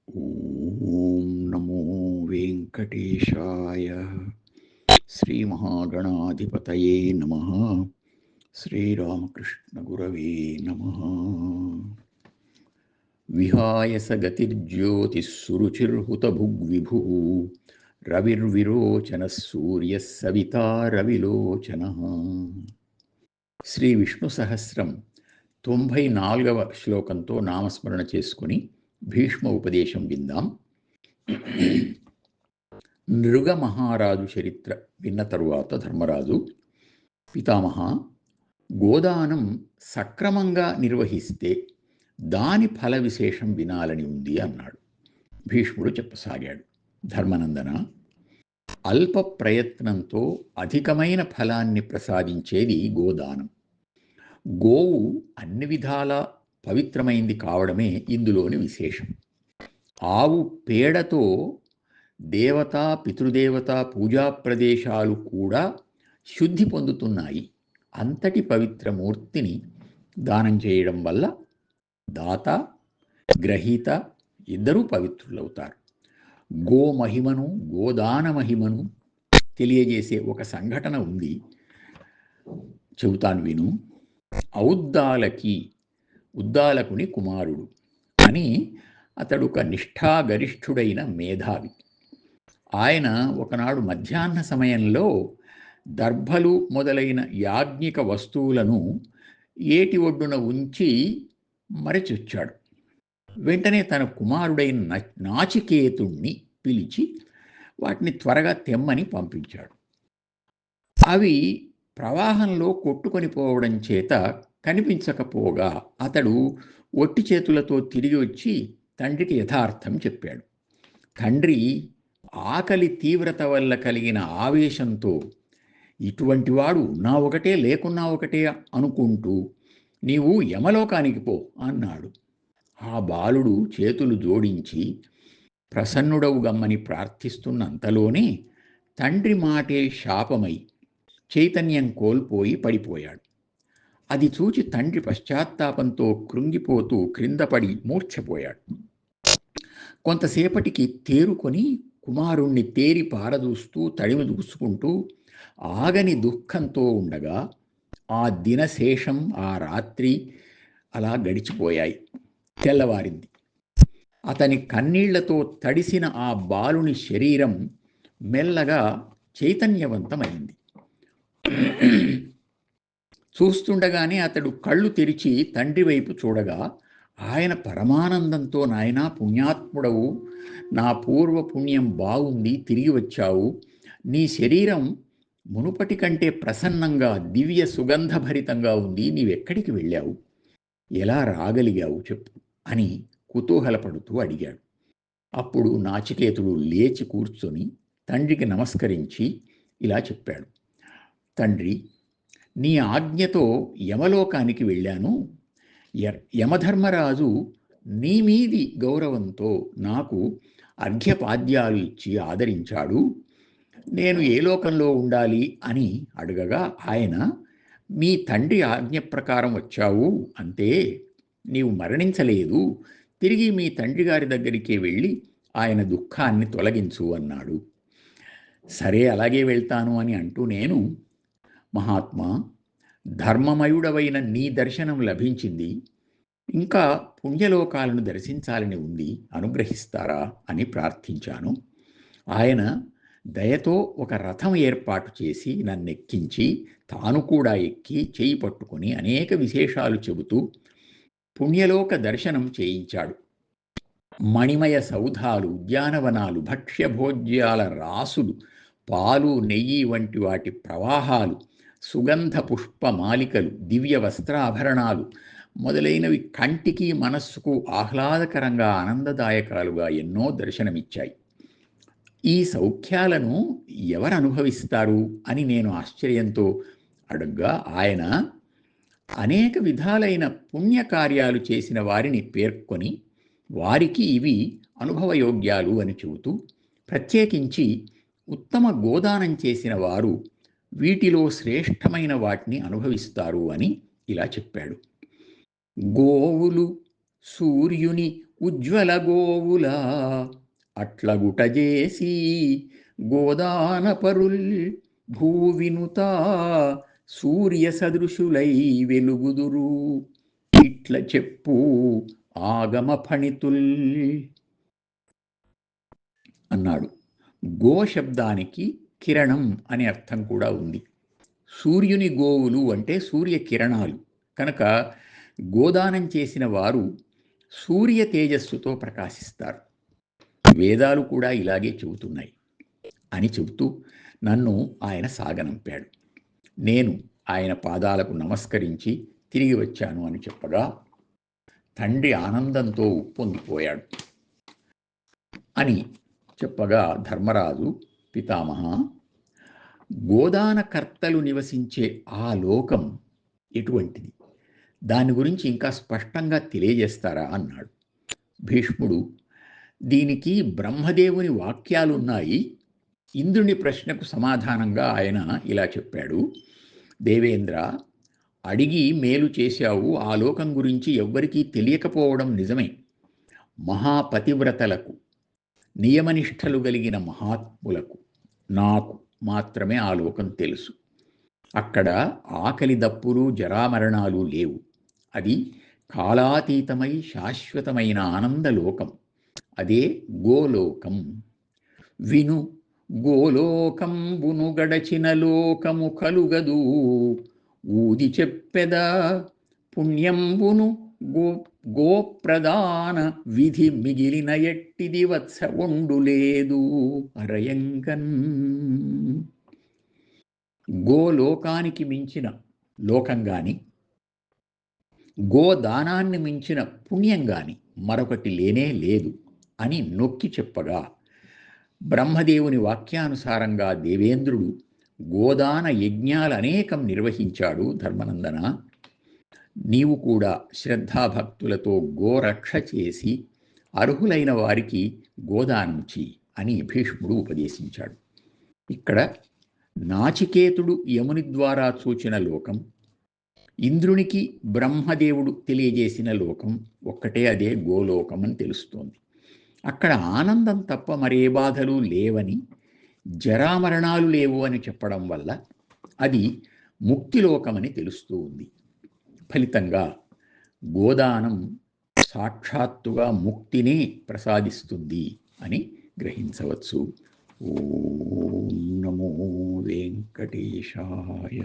ఓం నమో వెంకటేశాయ. శ్రీమహాగణాధిపతయే నమః. శ్రీరామకృష్ణగురవే నమః. విహాయ స గతిర్జ్యోతిః సురుచిర్హుతభుగ్విభుః రవిర్విరోచనః సూర్యः సవితా రవిలోచనః. శ్రీ విష్ణు సహస్రం 94వ శ్లోకంతో నామస్మరణ చేసుకుని భీష్మ ఉపదేశం విందాం. నృగ మహారాజు చరిత్ర విన్న తరువాత ధర్మరాజు, పితామహ, గోదానం సక్రమంగా నిర్వహిస్తే దాని ఫల విశేషం వినాలని ఉంది అన్నాడు. భీష్ముడు చెప్పసాగాడు. ధర్మనందన, అల్ప ప్రయత్నంతో అధికమైన ఫలాన్ని ప్రసాదించేది గోదానం. గోవు అన్ని విధాలా పవిత్రమైంది కావడమే ఇందులోని విశేషం. ఆవు పేడతో దేవతా పితృదేవత పూజా ప్రదేశాలు కూడా శుద్ధి పొందుతున్నాయి. అంతటి పవిత్రమూర్తిని దానం చేయడం వల్ల దాత, గ్రహీత ఇద్దరూ పవిత్రులవుతారు. గోమహిమను, గోదాన మహిమను తెలియజేసే ఒక సంఘటన ఉంది, చెబుతాను విను. ఉద్దాలకుని కుమారుడు అని అతడు ఒక నిష్ఠాగరిష్ఠుడైన మేధావి. ఆయన ఒకనాడు మధ్యాహ్న సమయంలో దర్భలు మొదలైన యాజ్ఞిక వస్తువులను ఏటి ఒడ్డున ఉంచి మరచొచ్చాడు. వెంటనే తన కుమారుడైన నాచికేతుణ్ణి పిలిచి వాటిని త్వరగా తెమ్మని పంపించాడు. అవి ప్రవాహంలో కొట్టుకొని పోవడం చేత కనిపించకపోగా అతడు ఒట్టి చేతులతో తిరిగి వచ్చి తండ్రికి యథార్థం చెప్పాడు. తండ్రి ఆకలి తీవ్రత వల్ల కలిగిన ఆవేశంతో, ఇటువంటి వాడు ఉన్నా ఒకటే లేకున్నా ఒకటే అనుకుంటూ నీవు యమలోకానికి పో అన్నాడు. ఆ బాలుడు చేతులు జోడించి ప్రసన్నుడవు గమ్మని ప్రార్థిస్తున్నంతలోనే తండ్రి మాటే శాపమై చైతన్యం కోల్పోయి పడిపోయాడు. అది చూచి తండ్రి పశ్చాత్తాపంతో కృంగిపోతూ క్రిందపడి మూర్ఛపోయాడు. కొంతసేపటికి తేరుకొని కుమారుణ్ణి తేరి పారదూస్తూ తడిమి దూసుకుంటూ ఆగని దుఃఖంతో ఉండగా ఆ దినశేషం, ఆ రాత్రి అలా గడిచిపోయాయి. తెల్లవారింది. అతని కన్నీళ్లతో తడిసిన ఆ బాలుని శరీరం మెల్లగా చైతన్యవంతమైంది. చూస్తుండగానే అతడు కళ్ళు తెరిచి తండ్రి వైపు చూడగా ఆయన పరమానందంతో, నాయనా పుణ్యాత్ముడవు, నా పూర్వ పుణ్యం బాగుంది, తిరిగి వచ్చావు. నీ శరీరం మునుపటి కంటే ప్రసన్నంగా దివ్య సుగంధభరితంగా ఉంది. నీవెక్కడికి వెళ్ళావు? ఎలా రాగలిగావు చెప్పు అని కుతూహలపడుతూ అడిగాడు. అప్పుడు నాచికేతుడు లేచి కూర్చొని తండ్రికి నమస్కరించి ఇలా చెప్పాడు. తండ్రి, నీ ఆజ్ఞతో యమలోకానికి వెళ్ళాను. యమధర్మరాజు నీ మీది గౌరవంతో నాకు అర్ఘ్యపాద్యాలు ఇచ్చి ఆదరించాడు. నేను ఏ లోకంలో ఉండాలి అని అడగగా ఆయన, మీ తండ్రి ఆజ్ఞ ప్రకారం వచ్చావు అంతే, నీవు మరణించలేదు, తిరిగి మీ తండ్రి గారి దగ్గరికే వెళ్ళి ఆయన దుఃఖాన్ని తొలగించు అన్నాడు. సరే, అలాగే వెళ్తాను అని అంటూ నేను, మహాత్మా, ధర్మమయుడవైన నీ దర్శనం లభించింది, ఇంకా పుణ్యలోకాలను దర్శించాలని ఉంది, అనుగ్రహిస్తారా అని ప్రార్థించాను. ఆయన దయతో ఒక రథం ఏర్పాటు చేసి నన్నెక్కించి తాను కూడా ఎక్కి చేయి పట్టుకొని అనేక విశేషాలు చెబుతూ పుణ్యలోక దర్శనం చేయించాడు. మణిమయ సౌధాలు, ఉద్యానవనాలు, భక్ష్యభోజ్యాల రాసులు, పాలు, నెయ్యి వంటి వాటి ప్రవాహాలు, సుగంధ పుష్పమాలికలు, దివ్య వస్త్రాభరణాలు మొదలైనవి కంటికి మనస్సుకు ఆహ్లాదకరంగా ఆనందదాయకాలుగా ఎన్నో దర్శనమిచ్చాయి. ఈ సౌఖ్యాలను ఎవరు అనుభవిస్తారు అని నేను ఆశ్చర్యంతో అడగ్గా ఆయన అనేక విధాలైన పుణ్యకార్యాలు చేసిన వారిని పేర్కొని వారికి ఇవి అనుభవయోగ్యాలు అని చెబుతూ, ప్రత్యేకించి ఉత్తమ గోదానం చేసిన వారు వీటిలో శ్రేష్టమైన వాటిని అనుభవిస్తారు అని ఇలా చెప్పాడు. గోవులు సూర్యుని ఉజ్వల గోవుల అట్లగుటజేసి గోదానపరుల్ భూవినుత సూర్య సదృశులై వెలుగుదురు ఇట్ల చెప్పు ఆగమ ఫణితుల్ అన్నాడు. గో శబ్దానికి కిరణం అనే అర్థం కూడా ఉంది. సూర్యుని గోవులు అంటే సూర్య కిరణాలు కనుక గోదానం చేసిన వారు సూర్య తేజస్సుతో ప్రకాశిస్తారు. వేదాలు కూడా ఇలాగే చెబుతున్నాయి అని చెబుతూ నన్ను ఆయన సాగనంపాడు. నేను ఆయన పాదాలకు నమస్కరించి తిరిగి వచ్చాను అని చెప్పగా తండ్రి ఆనందంతో ఉప్పొంగిపోయాడు. అని చెప్పగా ధర్మరాజు, పితామహ, గోదానకర్తలు నివసించే ఆ లోకం ఎటువంటిది? దాని గురించి ఇంకా స్పష్టంగా తెలియజేస్తారా అన్నాడు. భీష్ముడు, దీనికి బ్రహ్మదేవుని వాక్యాలున్నాయి. ఇంద్రుని ప్రశ్నకు సమాధానంగా ఆయన ఇలా చెప్పాడు. దేవేంద్ర, అడిగి మేలు చేశావు. ఆ లోకం గురించి ఎవ్వరికీ తెలియకపోవడం నిజమే. మహాపతివ్రతలకు, నియమనిష్టలు కలిగిన మహాత్ములకు, నాకు మాత్రమే ఆ లోకం తెలుసు. అక్కడ ఆకలి దప్పులు జరామరణాలు లేవు. అది కాలాతీతమై శాశ్వతమైన ఆనందలోకం. అదే గోలోకం. విను, గోలోకంబును గడచిన లోకము కలుగదు. ఊది చెప్పెద పుణ్యంబును గోప్రదాన విధి మిగిలిన ఎట్టిది వత్స ఒండులేదు అరయంగన్. గోలోకానికి మించిన లోకం గాని, గోదానాన్ని మించిన పుణ్యం గాని మరొకటి లేనే లేదు అని నొక్కి చెప్పగా బ్రహ్మదేవుని వాక్యానుసారంగా దేవేంద్రుడు గోదాన యజ్ఞాలు అనేకం నిర్వహించాడు. ధర్మనందన, నీవు కూడా శ్రద్ధాభక్తులతో గోరక్ష చేసి అర్హులైన వారికి గోదానం చెయ్యి అని భీష్ముడు ఉపదేశించాడు. ఇక్కడ నాచికేతుడు యముని ద్వారా చూచిన లోకం, ఇంద్రునికి బ్రహ్మదేవుడు తెలియజేసిన లోకం ఒక్కటే, అదే గోలోకం అని తెలుస్తోంది. అక్కడ ఆనందం తప్ప మరే బాధలు లేవని, జరామరణాలు లేవు అని చెప్పడం వల్ల అది ముక్తిలోకమని తెలుస్తూ ఉంది. ఫలితంగా గోదానం సాక్షాత్తుగా ముక్తిని ప్రసాదిస్తుంది అని గ్రహించవచ్చు. ఓం నమో వెంకటేశాయ.